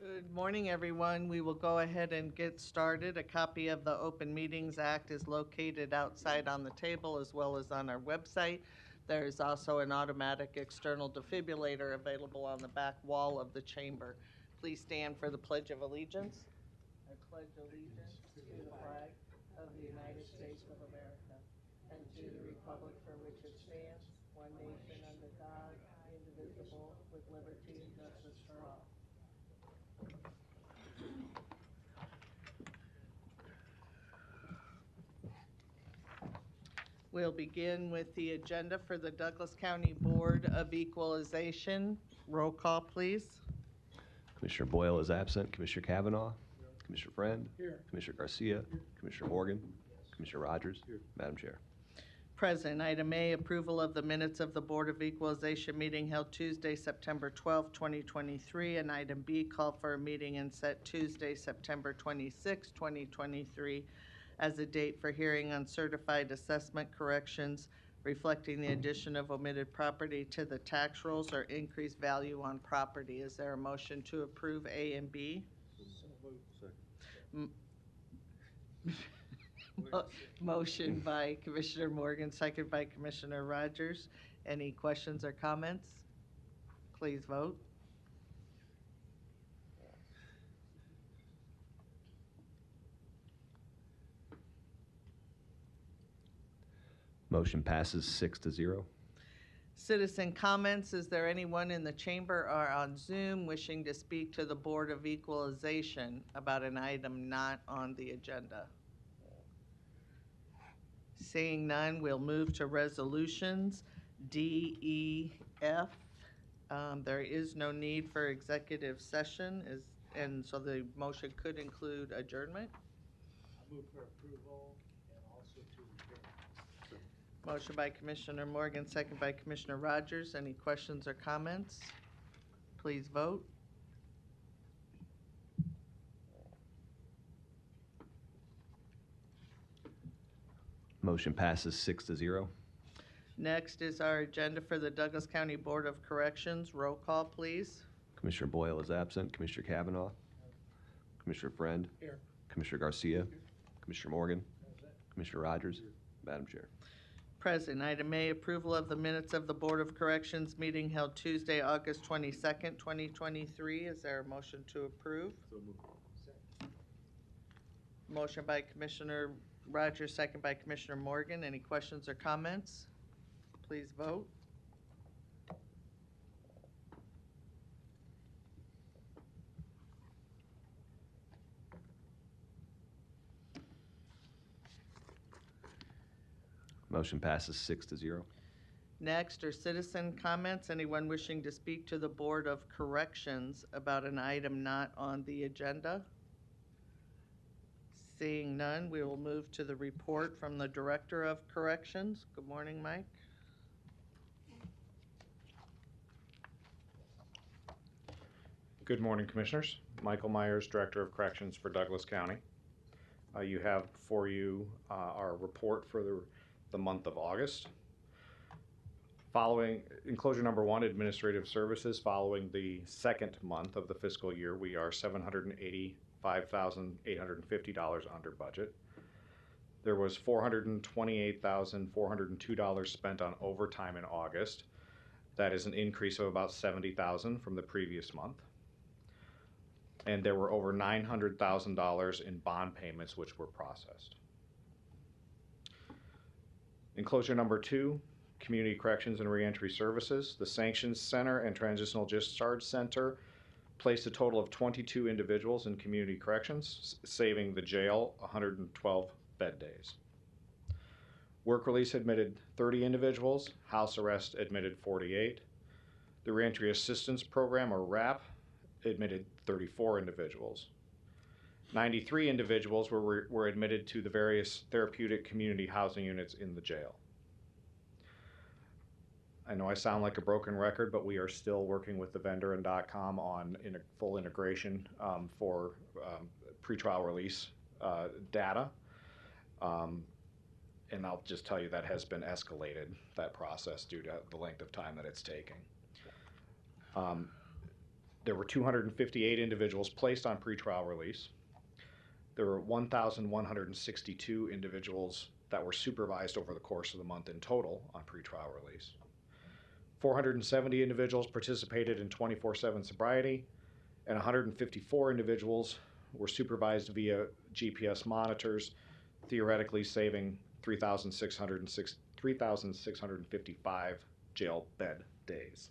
Good morning, everyone. We will go ahead and get started. A copy of the Open Meetings Act is located outside on the table as well as on our website. There is also an automatic external defibrillator available on the back wall of the chamber. Please stand for the Pledge of Allegiance. I pledge allegiance to the flag of the United States of America and to the republic for which it stands, one nation under God, indivisible, with liberty and justice for all. We'll begin with the agenda for the Douglas County Board of Equalization. Roll call, please. Commissioner Boyle is absent. Commissioner Kavanaugh? Here. Commissioner Friend? Here. Commissioner Garcia? Here. Commissioner Morgan? Yes. Commissioner Rogers? Here. Madam Chair. Present. Item A, approval of the minutes of the Board of Equalization meeting held Tuesday, September 12, 2023. And item B, call for a meeting and set Tuesday, September 26, 2023 as a date for hearing on certified assessment corrections reflecting the addition of omitted property to the tax rolls or increased value on property. Is there a motion to approve A and B? Motion by Commissioner Morgan, second by Commissioner Rogers. Any questions or comments? Please vote. Motion passes 6-0. Citizen comments. Is there anyone in the chamber or on Zoom wishing to speak to the Board of Equalization about an item not on the agenda? Seeing none, we'll move to resolutions D, E, F. There is no need for executive session, and so the motion could include adjournment. I move for approval and also to adjourn. Motion by Commissioner Morgan, second by Commissioner Rogers. Any questions or comments? Please vote. Motion passes 6-0. Next is our agenda for the Douglas County Board of Corrections. Roll call, please. Commissioner Boyle is absent. Commissioner Kavanaugh? Commissioner Friend? Here. Commissioner Garcia? Commissioner Morgan? Commissioner Rogers? Madam Chair. Present. Item A, approval of the minutes of the Board of Corrections meeting held Tuesday, August 22nd, 2023. Is there a motion to approve? So moved. Motion by Commissioner Rogers, second by Commissioner Morgan. Any questions or comments? Please vote. Motion passes 6-0. Next are citizen comments. Anyone wishing to speak to the Board of Corrections about an item not on the agenda? Seeing none, we will move to the report from the Director of Corrections. Good morning, Mike. Good morning, Commissioners. Michael Myers, Director of Corrections for Douglas County. You have before you our report for the month of August. Following enclosure number 1, administrative services, following the second month of the fiscal year, we are $785,850 under budget. There was $428,402 spent on overtime in August. That is an increase of about $70,000 from the previous month. And there were over $900,000 in bond payments which were processed. Enclosure number 2, Community Corrections and Reentry Services. The Sanctions Center and Transitional Discharge Center placed a total of 22 individuals in community corrections, saving the jail 112 bed days. Work release admitted 30 individuals, house arrest admitted 48. The Reentry Assistance Program, or RAP, admitted 34 individuals. 93 individuals were admitted to the various therapeutic community housing units in the jail. I know I sound like a broken record, but we are still working with the vendor and DOTComm on full integration for pretrial release data. And I'll just tell you that has been escalated, that process, due to the length of time that it's taking. There were 258 individuals placed on pretrial release. There were 1,162 individuals that were supervised over the course of the month in total on pretrial release. 470 individuals participated in 24/7 sobriety, and 154 individuals were supervised via GPS monitors, theoretically saving 3,655 jail bed days.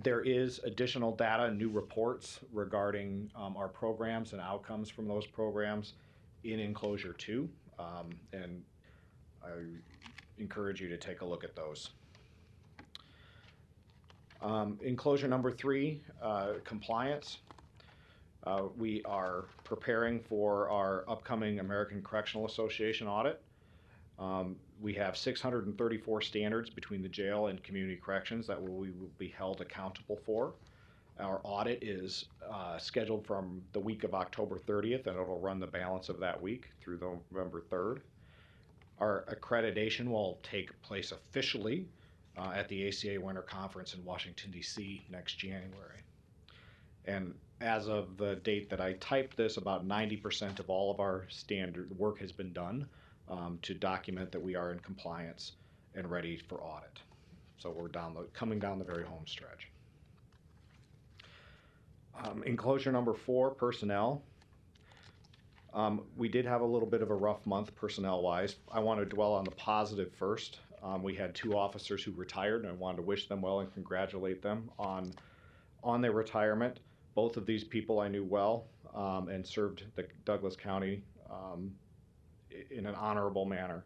There is additional data and new reports regarding our programs and outcomes from those programs in Enclosure 2, and I encourage you to take a look at those. Enclosure number 3, compliance. We are preparing for our upcoming American Correctional Association audit. We have 634 standards between the jail and community corrections that we will be held accountable for. Our audit is scheduled from the week of October 30th, and it'll run the balance of that week through November 3rd. Our accreditation will take place officially at the ACA Winter Conference in Washington, D.C. next January. And as of the date that I typed this, about 90% of all of our standard work has been done to document that we are in compliance and ready for audit. So we're coming down the very home stretch. Enclosure number 4, personnel. We did have a little bit of a rough month personnel-wise. I want to dwell on the positive first. We had 2 officers who retired, and I wanted to wish them well and congratulate them on their retirement. Both of these people I knew well and served the Douglas County in an honorable manner.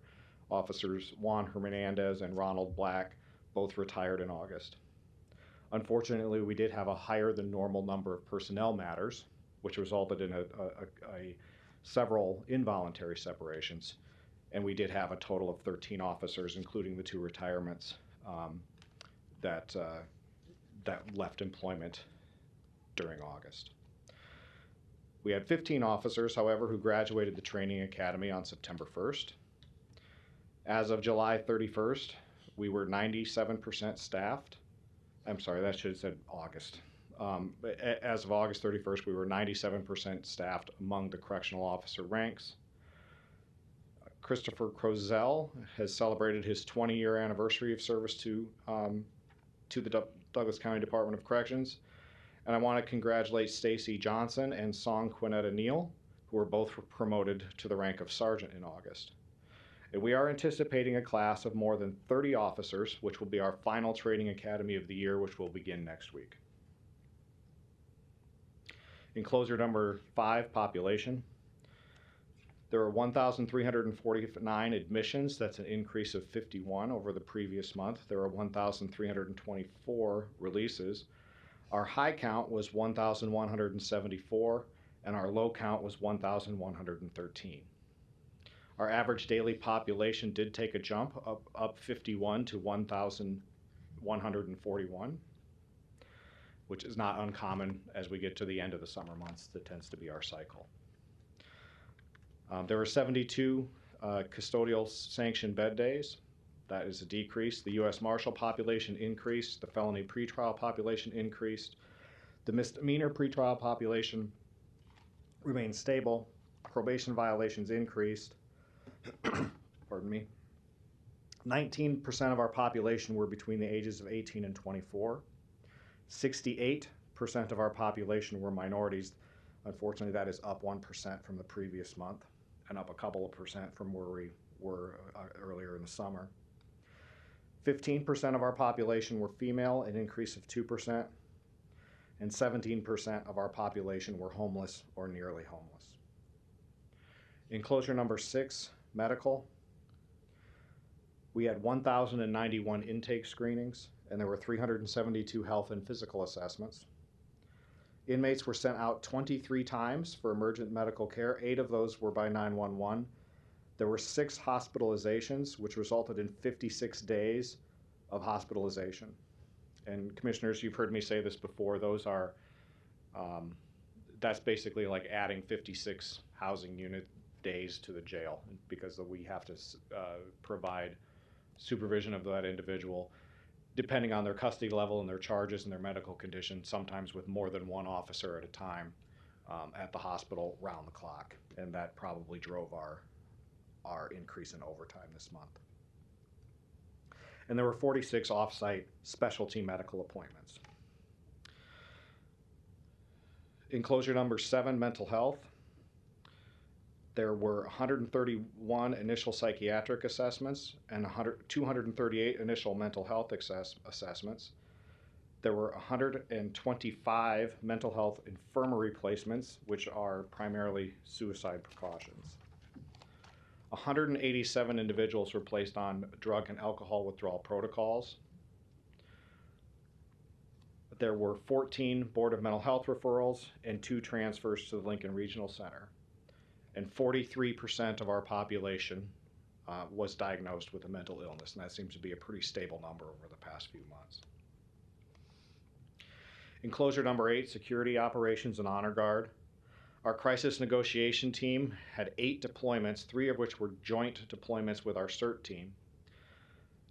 Officers Juan Hernandez and Ronald Black both retired in August. Unfortunately, we did have a higher than normal number of personnel matters, which resulted in several involuntary separations, and we did have a total of 13 officers, including the 2 retirements, that left employment during August. We had 15 officers, however, who graduated the training academy on September 1st. As of July 31st, we were 97% staffed. I'm sorry, that should have said August. As of August 31st, we were 97% staffed among the correctional officer ranks. Christopher Crozel has celebrated his 20-year anniversary of service to the Douglas County Department of Corrections. And I want to congratulate Stacy Johnson and Song Quinetta Neal, who were both promoted to the rank of sergeant in August. And we are anticipating a class of more than 30 officers, which will be our final training academy of the year, which will begin next week. Enclosure number 5, population. There are 1,349 admissions. That's an increase of 51 over the previous month. There are 1,324 releases. Our high count was 1,174, and our low count was 1,113. Our average daily population did take a jump, up 51 to 1,141, which is not uncommon as we get to the end of the summer months. That tends to be our cycle. There were 72 custodial sanctioned bed days. That is a decrease. The U.S. Marshal population increased. The felony pretrial population increased. The misdemeanor pretrial population remained stable. Probation violations increased. Pardon me. 19% of our population were between the ages of 18 and 24. 68% of our population were minorities. Unfortunately, that is up 1% from the previous month and up a couple of percent from where we were earlier in the summer. 15% of our population were female, an increase of 2%, and 17% of our population were homeless or nearly homeless. Enclosure number 6, medical. We had 1,091 intake screenings, and there were 372 health and physical assessments. Inmates were sent out 23 times for emergent medical care. 8 of those were by 911. There were 6 hospitalizations, which resulted in 56 days of hospitalization. And commissioners, you've heard me say this before, those are, that's basically like adding 56 housing unit days to the jail, because we have to provide supervision of that individual depending on their custody level and their charges and their medical condition, sometimes with more than one officer at a time at the hospital round the clock. And that probably drove our increase in overtime this month. And there were 46 off-site specialty medical appointments. Enclosure number 7, mental health. There were 131 initial psychiatric assessments and 238 initial mental health assessments. There were 125 mental health infirmary placements, which are primarily suicide precautions. 187 individuals were placed on drug and alcohol withdrawal protocols. There were 14 Board of Mental Health referrals and 2 transfers to the Lincoln Regional Center. And 43% of our population was diagnosed with a mental illness, and that seems to be a pretty stable number over the past few months. Enclosure number 8, security operations and honor guard. Our crisis negotiation team had 8 deployments, 3 of which were joint deployments with our CERT team.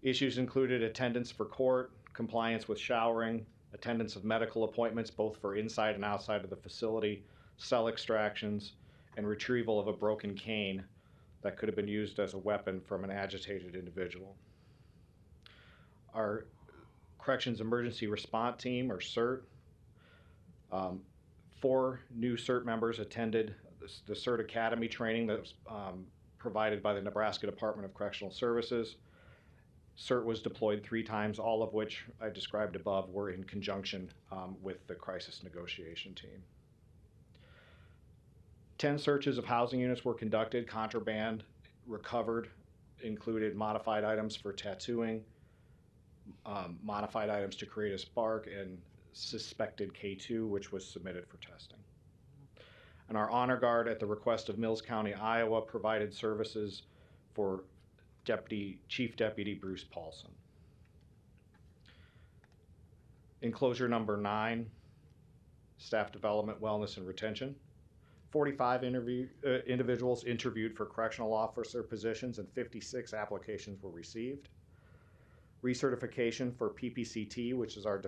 Issues included attendance for court, compliance with showering, attendance of medical appointments both for inside and outside of the facility, cell extractions, and retrieval of a broken cane that could have been used as a weapon from an agitated individual. Our Corrections Emergency Response Team, or CERT, 4 new CERT members attended the CERT Academy training that was provided by the Nebraska Department of Correctional Services. CERT was deployed 3 times, all of which I described above were in conjunction with the crisis negotiation team. 10 searches of housing units were conducted. Contraband recovered included modified items for tattooing, modified items to create a spark, and suspected K2, which was submitted for testing. And our honor guard, at the request of Mills County, Iowa, provided services for Chief Deputy Bruce Paulson. Enclosure number 9, staff development, wellness, and retention. 45 individuals interviewed for correctional officer positions and 56 applications were received. Recertification for PPCT, which is our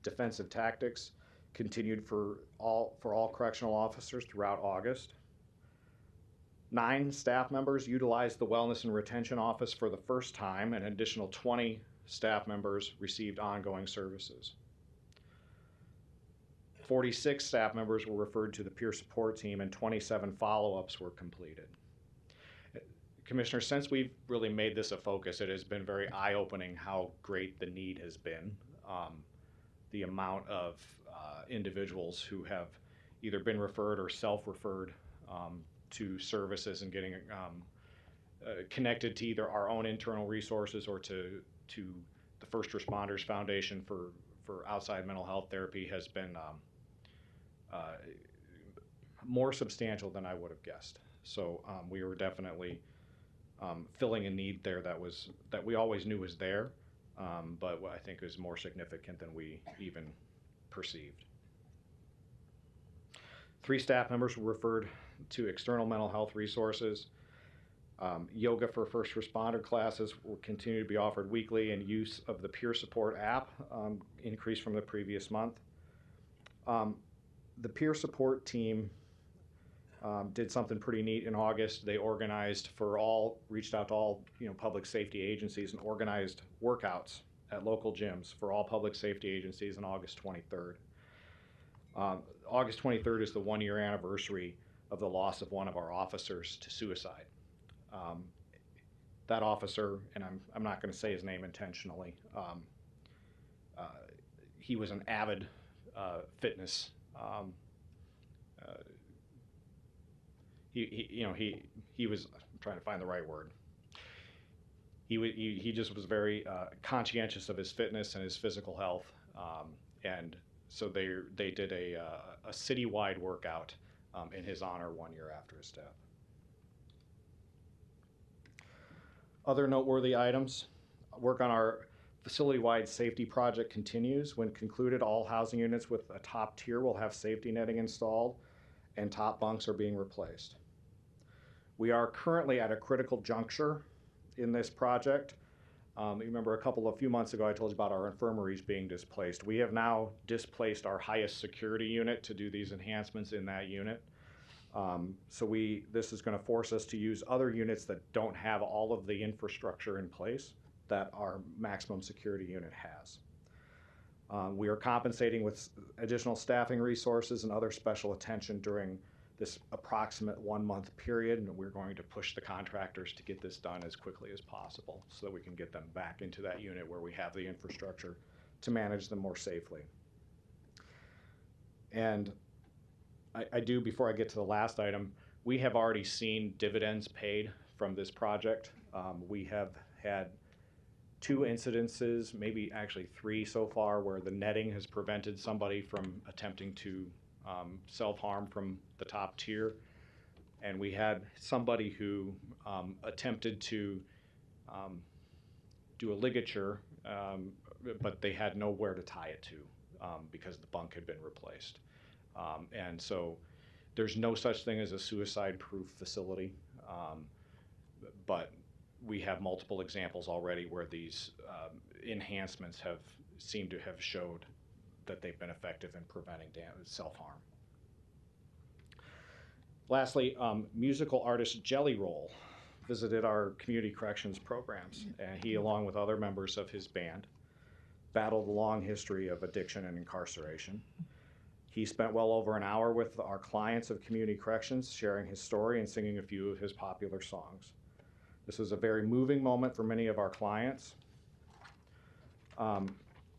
defensive tactics, continued for all correctional officers throughout August. 9 staff members utilized the Wellness and Retention Office for the first time, and an additional 20 staff members received ongoing services. 46 staff members were referred to the peer support team, and 27 follow-ups were completed. Commissioner, since we've really made this a focus, it has been very eye-opening how great the need has been. The amount of individuals who have either been referred or self-referred to services and getting connected to either our own internal resources or to the First Responders Foundation for outside mental health therapy has been more substantial than I would have guessed. So we were definitely filling a need there that we always knew was there, but I think is more significant than we even perceived. 3 staff members were referred to external mental health resources. Yoga for first responder classes will continue to be offered weekly, and use of the peer support app increased from the previous month. The peer support team did something pretty neat in August. They reached out to all public safety agencies and organized workouts at local gyms for all public safety agencies on August 23rd. August 23rd is the 1-year anniversary of the loss of one of our officers to suicide. That officer, and I'm not going to say his name intentionally, he was an avid fitness. He was, I'm trying to find the right word. He just was very conscientious of his fitness and his physical health, and so they did a citywide workout in his honor 1 year after his death. Other noteworthy items: work on our facility-wide safety project continues. When concluded, all housing units with a top tier will have safety netting installed, and top bunks are being replaced. We are currently at a critical juncture in this project. You remember a few months ago, I told you about our infirmaries being displaced. We have now displaced our highest security unit to do these enhancements in that unit. This is going to force us to use other units that don't have all of the infrastructure in place that our maximum security unit has. We are compensating with additional staffing resources and other special attention during this approximate 1 month period, and we're going to push the contractors to get this done as quickly as possible so that we can get them back into that unit where we have the infrastructure to manage them more safely. And I do, before I get to the last item, we have already seen dividends paid from this project. We have had 2 incidences, maybe actually 3 so far, where the netting has prevented somebody from attempting to self-harm from the top tier. And we had somebody who attempted to do a ligature, but they had nowhere to tie it to because the bunk had been replaced. And so there's no such thing as a suicide-proof facility, but we have multiple examples already where these enhancements have seemed to have showed that they've been effective in preventing self-harm. Lastly, musical artist Jelly Roll visited our community corrections programs, and he, along with other members of his band, battled a long history of addiction and incarceration. He spent well over an hour with our clients of community corrections, sharing his story and singing a few of his popular songs. This was a very moving moment for many of our clients.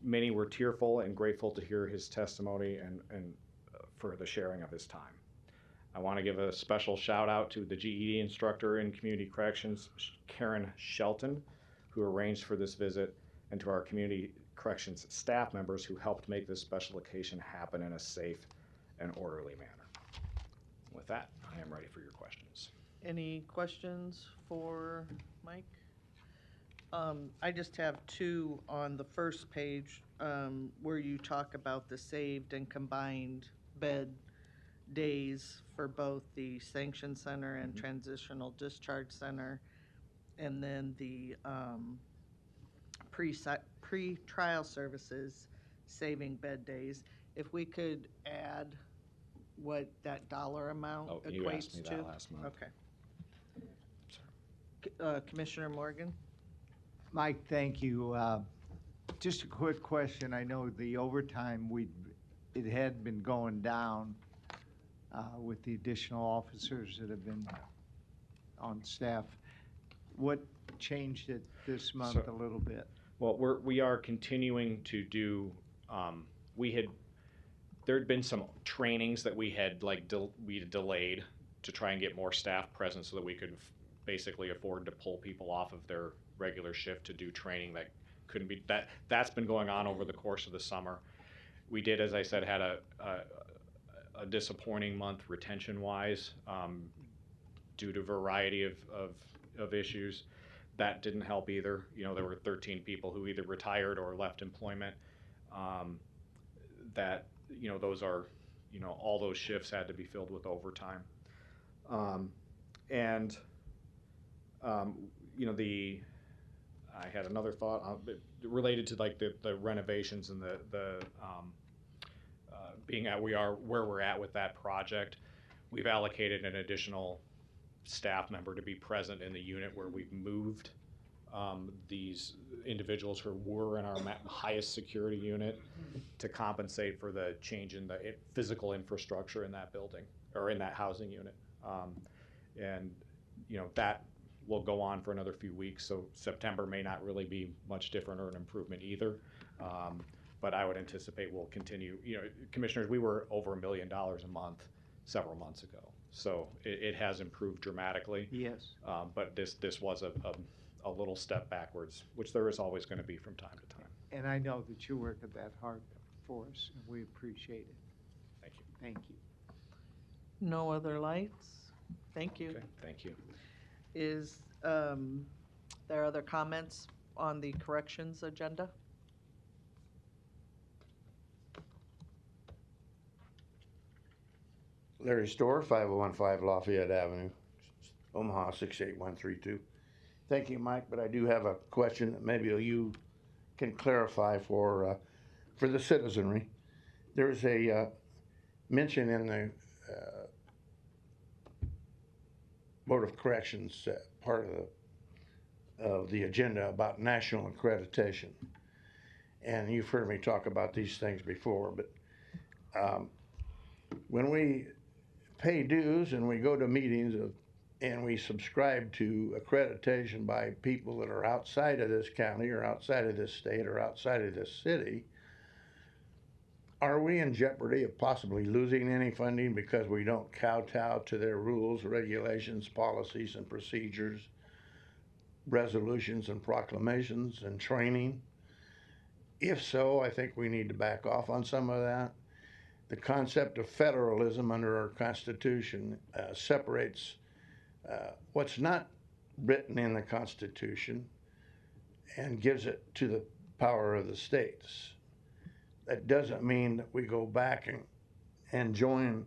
Many were tearful and grateful to hear his testimony and for the sharing of his time. I want to give a special shout out to the GED instructor in community corrections, Karen Shelton, who arranged for this visit, and to our community corrections staff members who helped make this special occasion happen in a safe and orderly manner. With that, I am ready for your questions. Any questions for Mike? I just have 2 on the first page where you talk about the saved and combined bed days for both the Sanction Center and Transitional Discharge Center, and then the pre-trial services saving bed days. If we could add what that dollar amount Oh, equates you asked me to. that last month. Okay. Commissioner Morgan? Mike, thank you. Just a quick question. I know the overtime, it had been going down with the additional officers that have been on staff. What changed it this month a little bit? Well, we are continuing to do, there had been some trainings that we had delayed to try and get more staff present so that we could basically afford to pull people off of their regular shift to do training that couldn't be, that's been going on over the course of the summer. We did, as I said, had a disappointing month retention-wise due to a variety of issues. That didn't help either. You know, there were 13 people who either retired or left employment. That, you know, those are, you know, all those shifts had to be filled with overtime. You know, I had another thought related to like the renovations and the being at where we're at with that project. We've allocated an additional staff member to be present in the unit where we've moved these individuals who were in our highest security unit to compensate for the change in the physical infrastructure in that building or in that housing unit. And you know, that will go on for another few weeks, so September may not really be much different or an improvement either. But I would anticipate we'll continue. You know, commissioners, we were over $1 million a month several months ago, so it has improved dramatically. Yes. But this was a little step backwards, which there is always going to be from time to time. And I know that you work at that hard for us, and we appreciate it. Thank you. Thank you. No other lights? Thank you. Okay, thank you. Is there other comments on the corrections agenda? Larry Storr, 5015 Lafayette Avenue, Omaha 68132. Thank you, Mike, but I do have a question that maybe you can clarify for the citizenry. There's a mention in the Board of Corrections part of the agenda about national accreditation. And you've heard me talk about these things before, but when we pay dues and we go to meetings and we subscribe to accreditation by people that are outside of this county or outside of this state or outside of this city, are we in jeopardy of possibly losing any funding because we don't kowtow to their rules, regulations, policies, and procedures, resolutions and proclamations and training? If so, I think we need to back off on some of that. The concept of federalism under our Constitution separates what's not written in the Constitution and gives it to the power of the states. That doesn't mean that we go back and join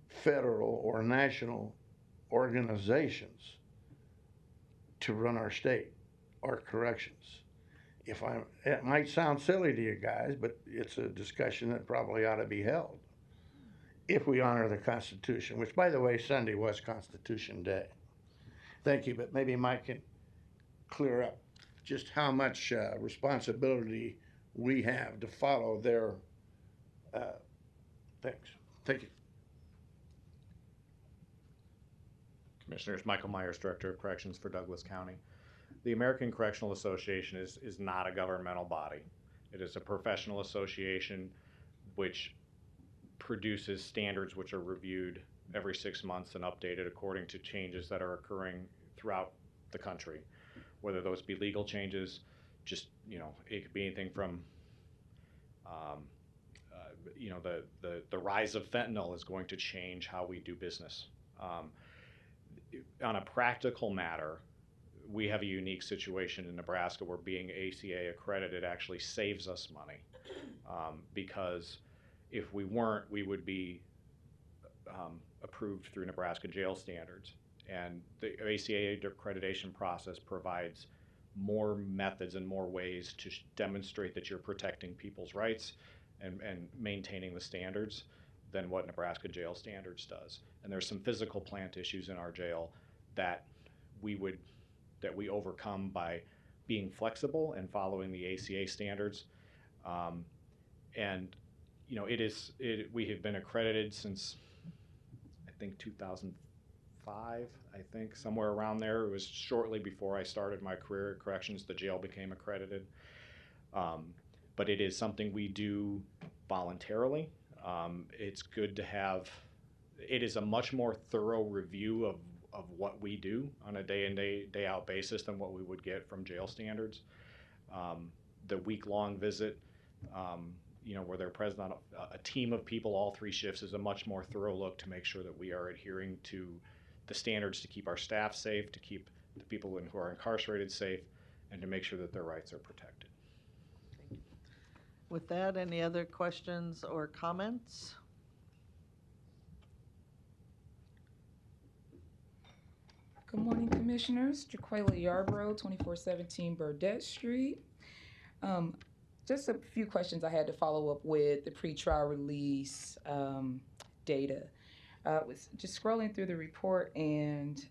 federal or national organizations to run our state or corrections. It might sound silly to you guys, but it's a discussion that probably ought to be held if we honor the Constitution, which, by the way, Sunday was Constitution Day. Thank you, but maybe Mike can clear up just how much responsibility we have to follow their things. Thank you. Commissioners, Michael Myers, Director of Corrections for Douglas County. The American Correctional Association is not a governmental body. It is a professional association which produces standards which are reviewed every 6 months and updated according to changes that are occurring throughout the country. Whether those be legal changes, just, it could be anything from, the rise of fentanyl is going to change how we do business. On a practical matter, we have a unique situation in Nebraska where being ACA accredited actually saves us money, because if we weren't, we would be approved through Nebraska jail standards. And the ACA accreditation process provides more methods and more ways to demonstrate that you're protecting people's rights and maintaining the standards than what Nebraska jail standards does. And there's some physical plant issues in our jail that we overcome by being flexible and following the ACA standards. We have been accredited since, I think, 2005, somewhere around there. It was shortly before I started my career at corrections, the jail became accredited. But it is something we do voluntarily. It's good to have, it is a much more thorough review of what we do on a day in, day out basis than what we would get from jail standards. The week-long visit, where they're present on a team of people, all 3 shifts, is a much more thorough look to make sure that we are adhering to the standards to keep our staff safe, to keep the people who are incarcerated safe, and to make sure that their rights are protected. With that, any other questions or comments? Good morning, Commissioners. Jaquela Yarbrough, 2417 Burdette Street. Just a few questions I had to follow up with the pretrial release data. Was just scrolling through the report, and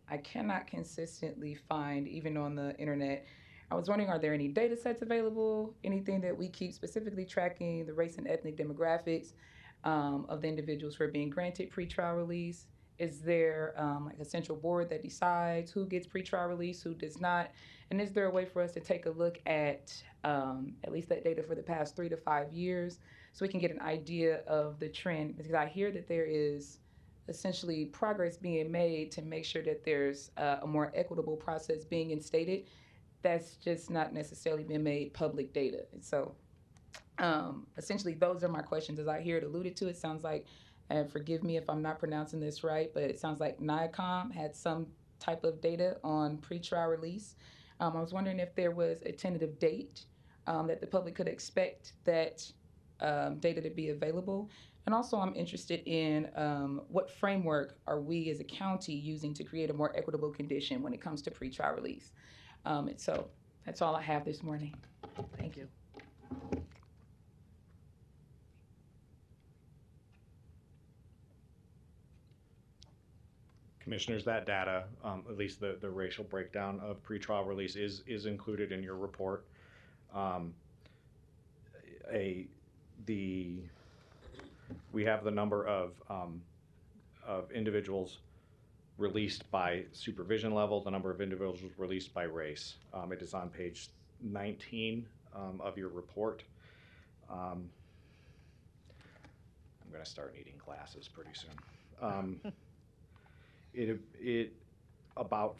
I cannot consistently find, even on the internet. I was wondering, are there any data sets available, anything that we keep specifically tracking the race and ethnic demographics of the individuals who are being granted pretrial release? Is there like a central board that decides who gets pretrial release, who does not? And is there a way for us to take a look at least that data for the past 3 to 5 years so we can get an idea of the trend? Because I hear that there is essentially progress being made to make sure that there's a more equitable process being instated. That's just not necessarily been made public data. And so essentially those are my questions. As I hear it alluded to, it sounds like, and forgive me if I'm not pronouncing this right, but it sounds like DOTComm had some type of data on pretrial release. I was wondering if there was a tentative date that the public could expect that data to be available. And also, I'm interested in what framework are we as a county using to create a more equitable condition when it comes to pretrial release. And so that's all I have this morning. Thank you. Commissioners, that data, at least the racial breakdown of pretrial release is included in your report. We have the number of individuals released by supervision level, the number of individuals released by race. It is on page 19 of your report. I'm going to start needing glasses pretty soon. It about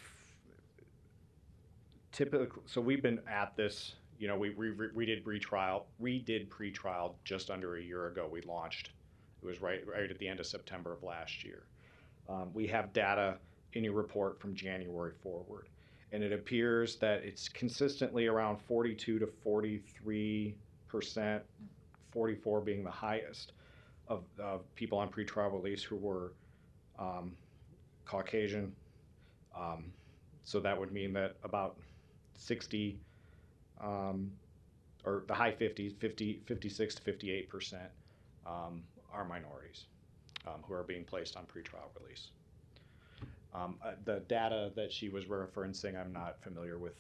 typical. So we've been at this. You know, we did pretrial just under a year ago. We launched. It was right at the end of September of last year. We have data in your report from January forward, and it appears that it's consistently around 42 to 43%, 44 being the highest of people on pretrial release who were Caucasian. So that would mean that about 60 or the high 50s, 56 to 58% are minorities who are being placed on pretrial release. The data that she was referencing, I'm not familiar with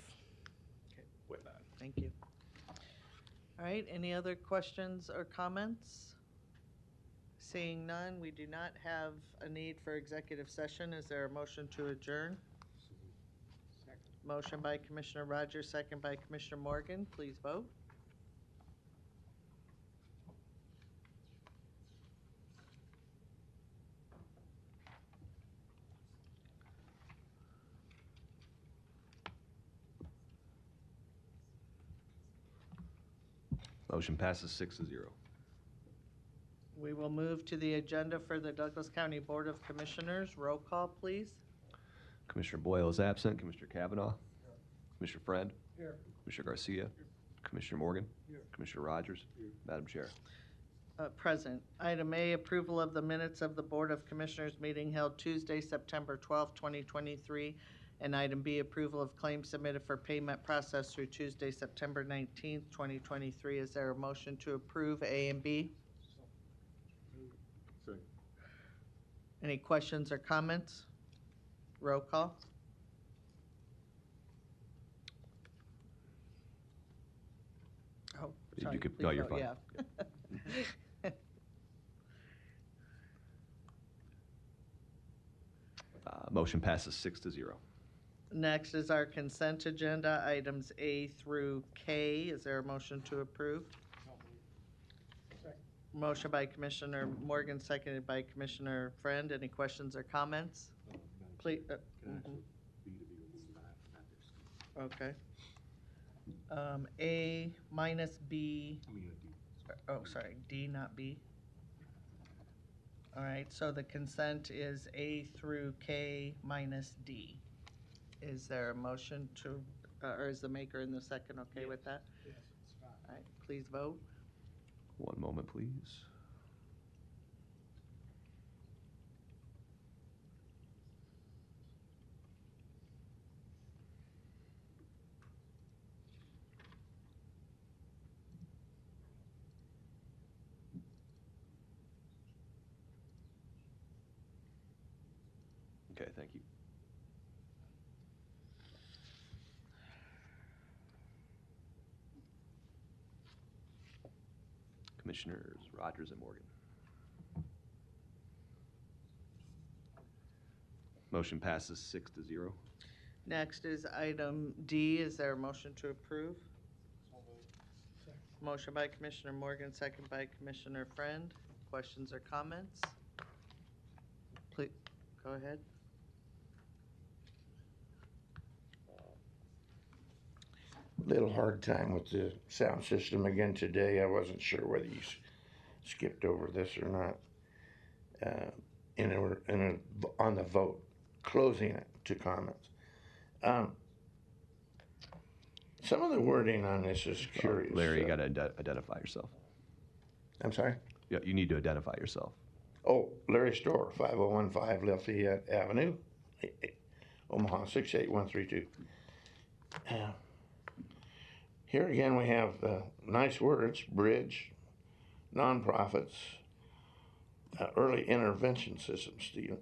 that. Thank you. All right, any other questions or comments? Seeing none, we do not have a need for executive session. Is there a motion to adjourn? Second. Motion by Commissioner Rogers, second by Commissioner Morgan. Please vote. Motion passes 6-0. We will move to the agenda for the Douglas County Board of Commissioners. Roll call, please. Commissioner Boyle is absent. Commissioner Kavanaugh? Here. Commissioner Friend? Here. Commissioner Garcia? Here. Commissioner Morgan? Here. Commissioner Rogers? Here. Madam Chair. Present. Item A, approval of the minutes of the Board of Commissioners meeting held Tuesday, September 12, 2023. And item B, approval of claims submitted for payment processed through Tuesday, September 19th, 2023. Is there a motion to approve A and B? Second. Any questions or comments? Roll call. Oh, sorry. You could, Please no, you're vote, fine. yeah. Motion passes 6-0. Next is our consent agenda, items A through K. Is there a motion to approve? Motion by Commissioner Morgan, seconded by Commissioner Friend. Any questions or comments? Please. Okay. A minus B. Oh, sorry, D, not B. All right, so the consent is A through K minus D. Is there a motion to, or is the maker and the second okay with that? Yes, it's fine. All right, please vote. One moment, please. Okay, thank you. Commissioners Rogers and Morgan. Motion passes 6-0. Next is item D. Is there a motion to approve? Motion by Commissioner Morgan, second by Commissioner Friend. Questions or comments? Please, go ahead. Little hard time with the sound system again today. I wasn't sure whether you skipped over this or not. On the vote, closing it to comments. Some of the wording on this is curious. Larry, you got to identify yourself. I'm sorry? Yeah, you need to identify yourself. Oh, Larry Storr, 5015 Lafayette Avenue, Omaha 68132. Here again we have nice words, bridge, nonprofits, early intervention system, Stephen.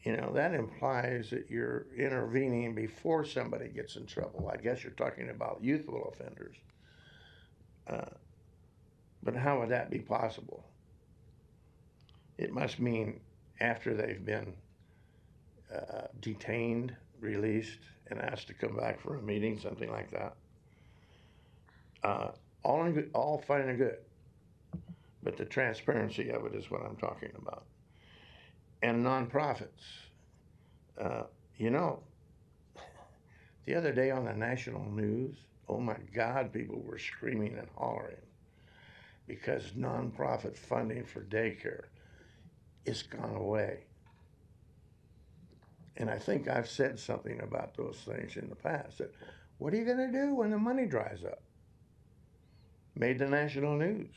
You know, that implies that you're intervening before somebody gets in trouble. I guess you're talking about youthful offenders. But how would that be possible? It must mean after they've been detained, released, and asked to come back for a meeting, something like that. All fine and good. But the transparency of it is what I'm talking about. And nonprofits. You know, the other day on the national news, oh my God, people were screaming and hollering because nonprofit funding for daycare is gone away. And I think I've said something about those things in the past. That, what are you going to do when the money dries up? Made the national news.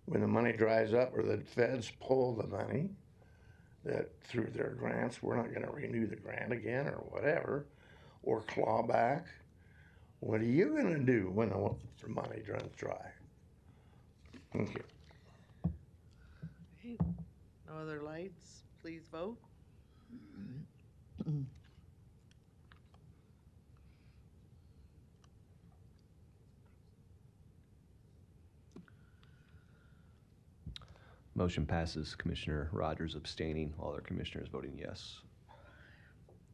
When the money dries up or the feds pull the money that through their grants, we're not going to renew the grant again or whatever, or claw back. What are you going to do when the money runs dry? Thank you. Okay. No other lights? Please vote. Motion passes. Commissioner Rogers abstaining, all other commissioners voting yes.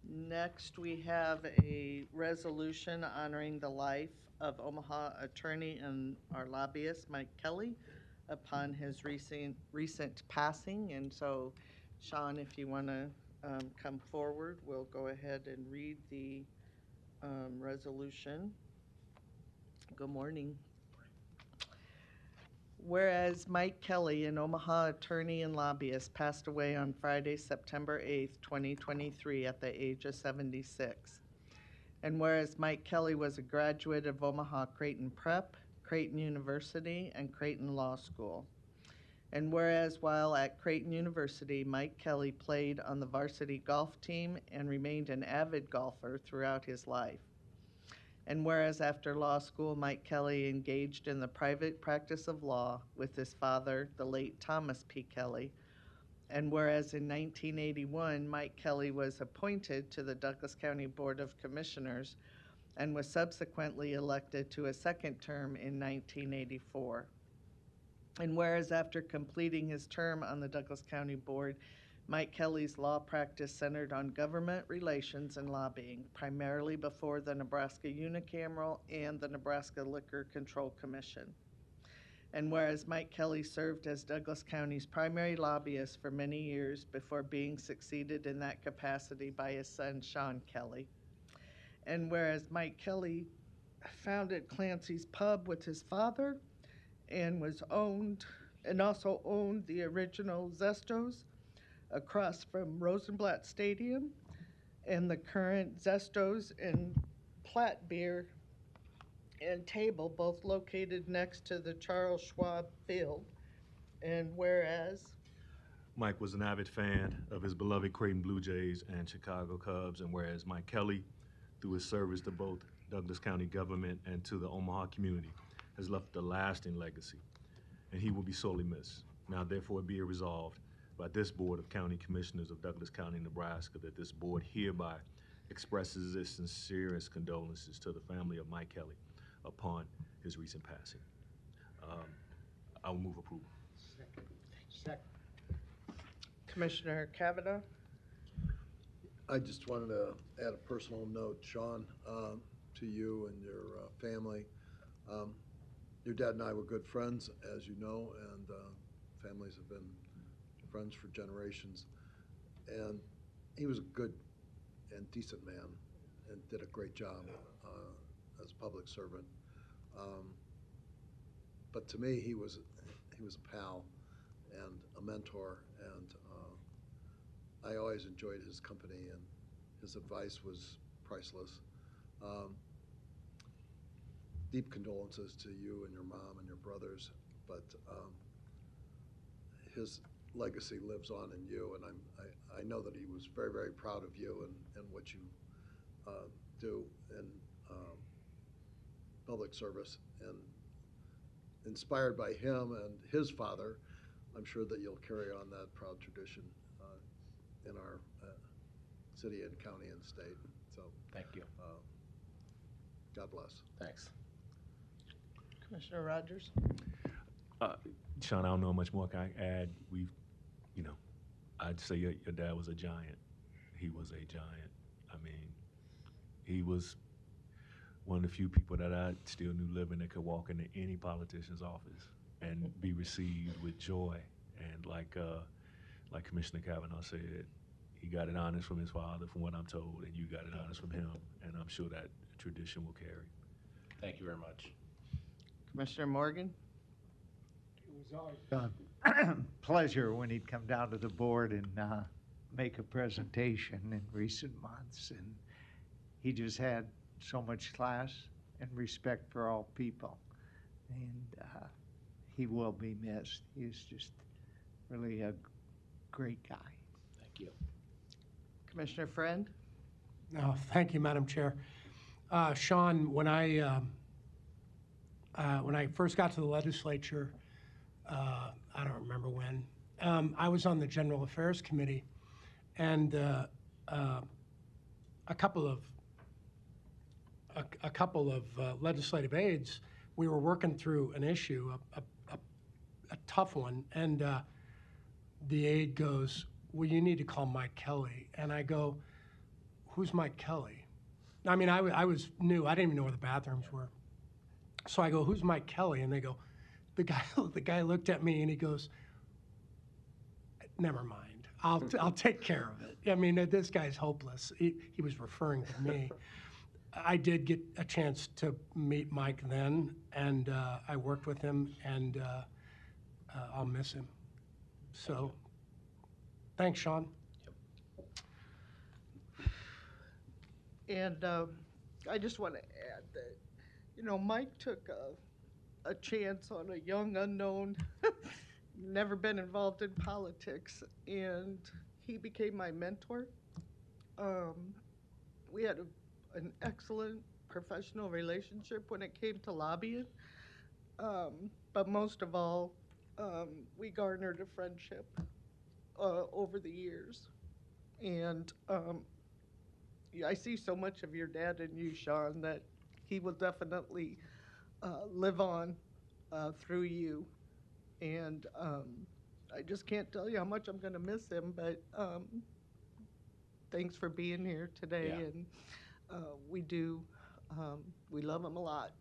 Next, we have a resolution honoring the life of Omaha attorney and our lobbyist, Mike Kelly, upon his recent passing. And so, Sean, if you want to come forward, we'll go ahead and read the resolution. Good morning. Whereas Mike Kelly, an Omaha attorney and lobbyist, passed away on Friday, September 8th, 2023, at the age of 76. And whereas Mike Kelly was a graduate of Omaha Creighton Prep, Creighton University, and Creighton Law School. And whereas while at Creighton University, Mike Kelly played on the varsity golf team and remained an avid golfer throughout his life. And whereas after law school, Mike Kelly engaged in the private practice of law with his father, the late Thomas P. Kelly. And whereas in 1981, Mike Kelly was appointed to the Douglas County Board of Commissioners and was subsequently elected to a second term in 1984. And whereas after completing his term on the Douglas County Board, Mike Kelly's law practice centered on government relations and lobbying, primarily before the Nebraska Unicameral and the Nebraska Liquor Control Commission. And whereas Mike Kelly served as Douglas County's primary lobbyist for many years before being succeeded in that capacity by his son, Sean Kelly. And whereas Mike Kelly founded Clancy's Pub with his father and also owned the original Zestos across from Rosenblatt Stadium and the current Zestos and Platt Beer and Table, both located next to the Charles Schwab Field. And whereas Mike was an avid fan of his beloved Creighton Blue Jays and Chicago Cubs, and whereas Mike Kelly, through his service to both Douglas County government and to the Omaha community, has left a lasting legacy, and he will be sorely missed. Now, therefore, be it resolved by this Board of County Commissioners of Douglas County, Nebraska, that this board hereby expresses its sincerest condolences to the family of Mike Kelly upon his recent passing. I will move approval. Second. Commissioner Kavanaugh. I just wanted to add a personal note, Sean, to you and your family. Your dad and I were good friends, as you know, and families have been friends for generations. And he was a good and decent man and did a great job as a public servant. But to me, he was a pal and a mentor, and I always enjoyed his company, and his advice was priceless. Deep condolences to you and your mom and your brothers, but his legacy lives on in you, and I know that he was very, very proud of you and what you do in public service. And inspired by him and his father, I'm sure that you'll carry on that proud tradition in our city and county and state. So Thank you. God bless. Thanks. Commissioner Rogers? Sean, I don't know much more can I add. I'd say your dad was a giant. He was a giant. I mean, he was one of the few people that I still knew living that could walk into any politician's office and be received with joy. And like Commissioner Kavanaugh said, he got it honest from his father, from what I'm told, and you got it honest from him. And I'm sure that tradition will carry. Thank you very much. Commissioner Morgan? It was always a pleasure when he'd come down to the board and make a presentation in recent months. And he just had so much class and respect for all people. And he will be missed. He's just really a great guy. Thank you. Commissioner Friend? No, thank you, Madam Chair. Sean, when I first got to the legislature, I don't remember when, I was on the General Affairs Committee, and a couple of legislative aides, we were working through an issue, a tough one, and the aide goes, "Well, you need to call Mike Kelly." And I go, "Who's Mike Kelly?" I mean, I was new. I didn't even know where the bathrooms were. So I go, "Who's Mike Kelly?" And they go, the guy looked at me and he goes, "Never mind. I'll take care of it." I mean, this guy's hopeless. He was referring to me. I did get a chance to meet Mike then, and I worked with him, and I'll miss him. So, thanks, Sean. And I just want to add that, Mike took a chance on a young unknown, never been involved in politics, and he became my mentor. We had an excellent professional relationship when it came to lobbying, but most of all, we garnered a friendship over the years. And I see so much of your dad in you, Sean, that he will definitely live on through you. And I just can't tell you how much I'm going to miss him, but thanks for being here today. Yeah. And we love him a lot.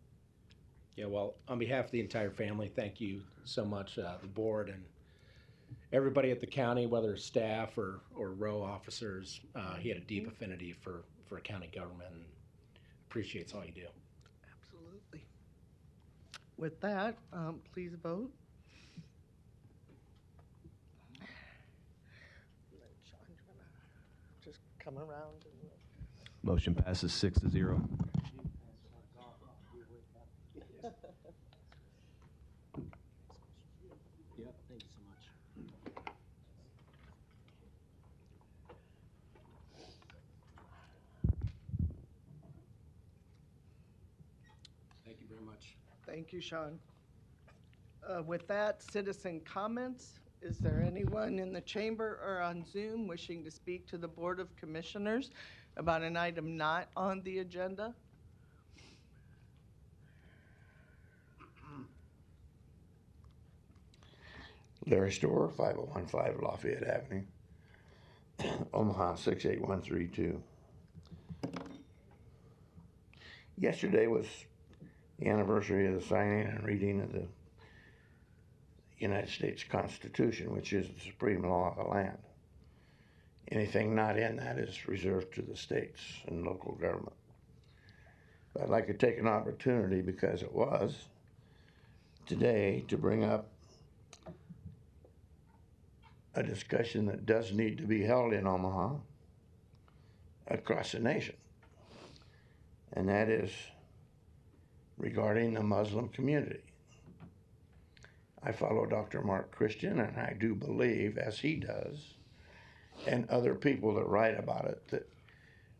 Yeah, well, on behalf of the entire family, thank you so much, the board and everybody at the county, whether staff or row officers. He had a deep affinity for county government and appreciates all you do. Absolutely. With that, please vote. Sean, you want to just come around and... Motion passes 6-0. Yeah, thank you so much. Thank you very much. Thank you, Sean. With that, citizen comments. Is there anyone in the chamber or on Zoom wishing to speak to the Board of Commissioners about an item not on the agenda? Larry Store, 5015 Lafayette Avenue, Omaha 68132. Yesterday was the anniversary of the signing and reading of the United States Constitution, which is the supreme law of the land. Anything not in that is reserved to the states and local government. But I'd like to take an opportunity, because it was today, to bring up a discussion that does need to be held in Omaha across the nation. And that is regarding the Muslim community. I follow Dr. Mark Christian, and I do believe, as he does, and other people that write about it, that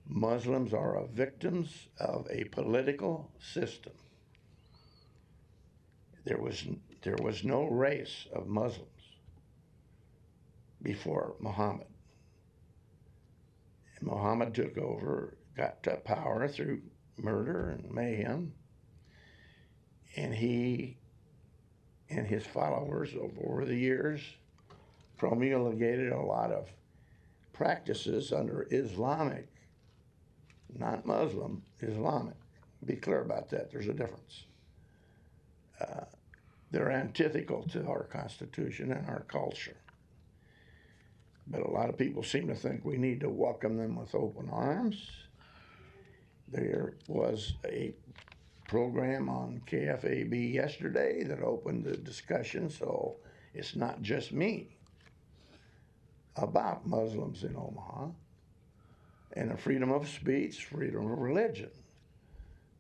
Muslims are victims of a political system. There was no race of Muslims before Muhammad. And Muhammad took over, got to power through murder and mayhem, and he and his followers over the years promulgated a lot of practices under Islamic, not Muslim, Islamic. Be clear about that. There's a difference. They're antithetical to our Constitution and our culture. But a lot of people seem to think we need to welcome them with open arms. There was a program on KFAB yesterday that opened the discussion, so it's not just me, about Muslims in Omaha and the freedom of speech, freedom of religion.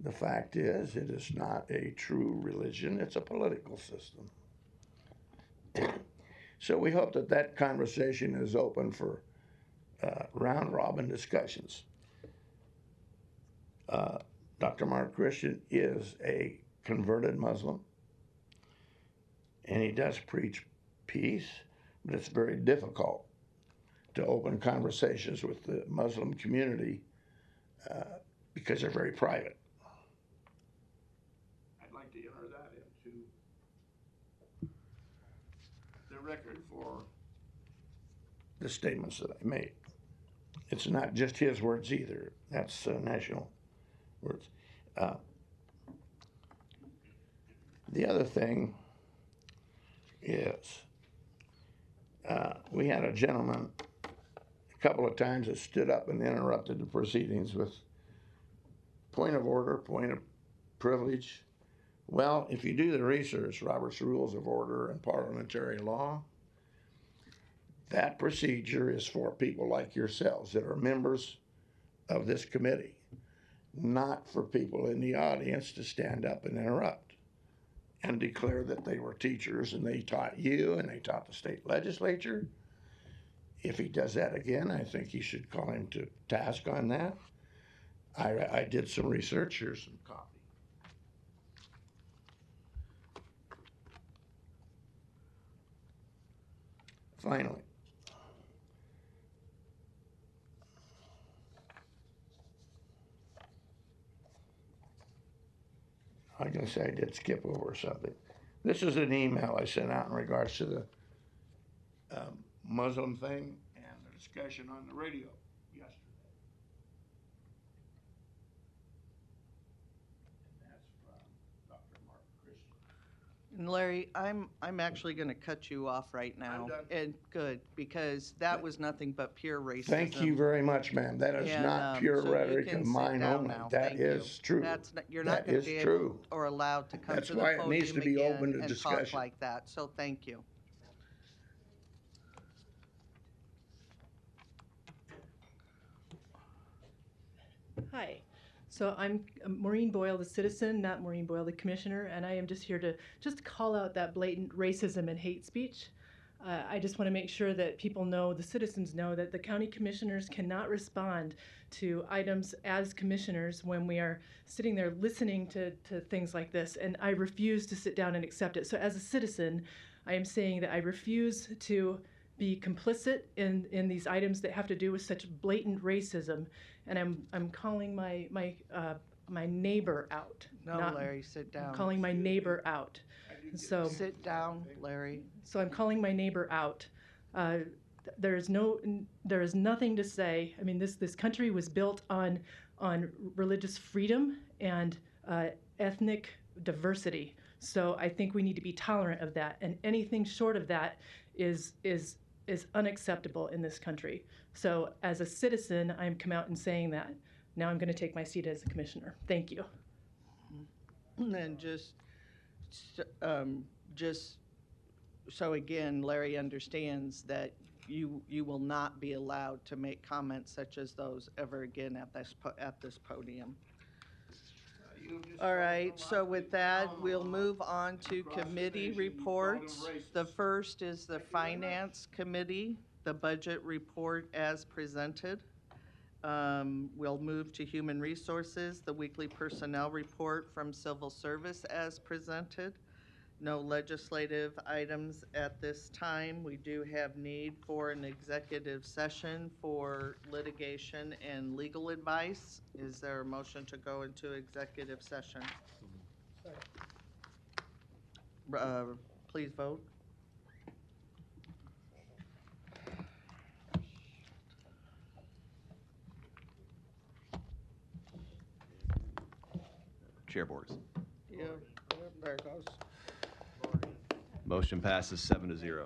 The fact is, it is not a true religion, it's a political system. So we hope that that conversation is open for round-robin discussions. Dr. Mark Christian is a converted Muslim, and he does preach peace, but it's very difficult to open conversations with the Muslim community because they're very private. I'd like to enter that into the record for the statements that I made. It's not just his words either. That's national words. The other thing is we had a gentleman a couple of times that stood up and interrupted the proceedings with point of order, point of privilege. Well, if you do the research, Robert's Rules of Order and Parliamentary Law, that procedure is for people like yourselves that are members of this committee, not for people in the audience to stand up and interrupt and declare that they were teachers and they taught you and they taught the state legislature. If he does that again, I think you should call him to task on that. I did some research. Here's some copy. Finally, I guess I did skip over something. This is an email I sent out in regards to the Muslim thing and the discussion on the radio yesterday. And that's from Dr. Mark Christian. And Larry, I'm actually going to cut you off right now. I'm done. And good, because that was nothing but pure racism. Thank you very much, ma'am. That is And, not pure so you rhetoric can of sit mine down only. now. That Thank is you. true. That's not, you're not That going to is be true. able or allowed to come That's to the why it podium needs to be again open to and discussion. talk like that. So thank you. Hi. So I'm Maureen Boyle, the citizen, not Maureen Boyle, the commissioner, and I am just here to just call out that blatant racism and hate speech. I just want to make sure that people know, the citizens know, that the county commissioners cannot respond to items as commissioners when we are sitting there listening to things like this, and I refuse to sit down and accept it. So as a citizen, I am saying that I refuse to be complicit in these items that have to do with such blatant racism, and I'm calling my neighbor out. No, Larry, sit down. I'm calling my neighbor out. So Sit down, Larry. so I'm calling my neighbor out. There is nothing to say. I mean, this country was built on religious freedom and ethnic diversity. So I think we need to be tolerant of that, and anything short of that is unacceptable in this country. So as a citizen, I'm come out and saying that. Now I'm going to take my seat as a commissioner. Thank you. And just so again, Larry understands that you will not be allowed to make comments such as those ever again at this podium. All right, so with that, we'll move on to committee reports. The first is the Finance Committee, the budget report as presented. We'll move to Human Resources, the weekly personnel report from Civil Service as presented. No legislative items at this time. We do have need for an executive session for litigation and legal advice. Is there a motion to go into executive session? Please vote. Chair Borges. Yeah, there it goes. Motion passes 7-0.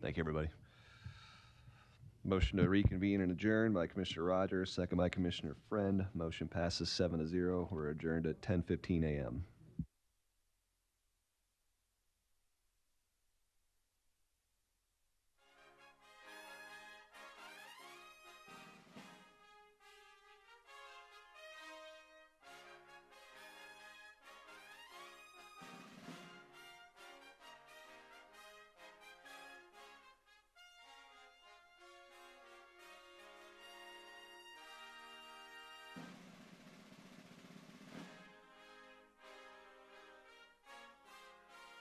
Thank you, everybody. Motion to reconvene and adjourn by Commissioner Rogers, second by Commissioner Friend. Motion passes 7-0. We're adjourned at 10:15 a.m.